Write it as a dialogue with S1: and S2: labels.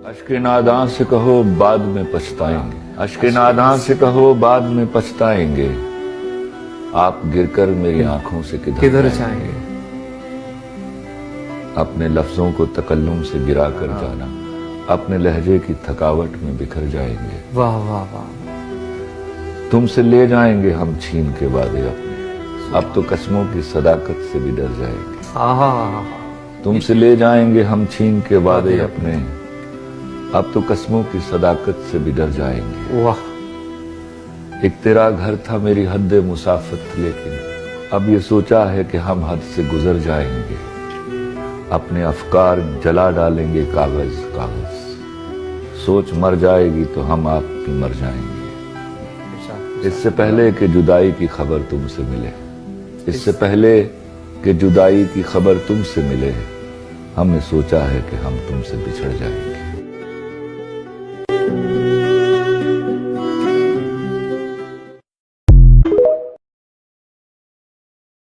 S1: اشک ناداں سے کہو بعد میں پچھتائیں گے، اشک ناداں سے کہو بعد میں پچھتائیں گے، آپ گر کر میری آنکھوں سے کدھر
S2: جائیں گے؟
S1: اپنے لفظوں کو تکلم سے گرا کر جانا، اپنے لہجے کی تھکاوٹ میں بکھر جائیں گے۔
S2: واہ واہ واہ،
S1: تم سے لے جائیں گے ہم چھین کے وعدے اپنے، اب تو قسموں کی صداقت سے بھی ڈر جائیں گے۔
S2: آہا،
S1: تم سے لے جائیں گے ہم چھین کے وعدے اپنے، اب تو قسموں کی صداقت سے بھی ڈر جائیں گے۔
S2: واہ،
S1: ایک تیرا گھر تھا میری حد مسافت، لیکن اب یہ سوچا ہے کہ ہم حد سے گزر جائیں گے۔ اپنے افکار جلا ڈالیں گے کاغذ کاغذ، سوچ مر جائے گی تو ہم آپ بھی مر جائیں گے۔ اس سے پہلے کہ جدائی کی خبر تم سے ملے، اس سے پہلے کہ جدائی کی خبر تم سے ملے، ہم نے سوچا ہے کہ ہم تم سے بچھڑ جائیں گے۔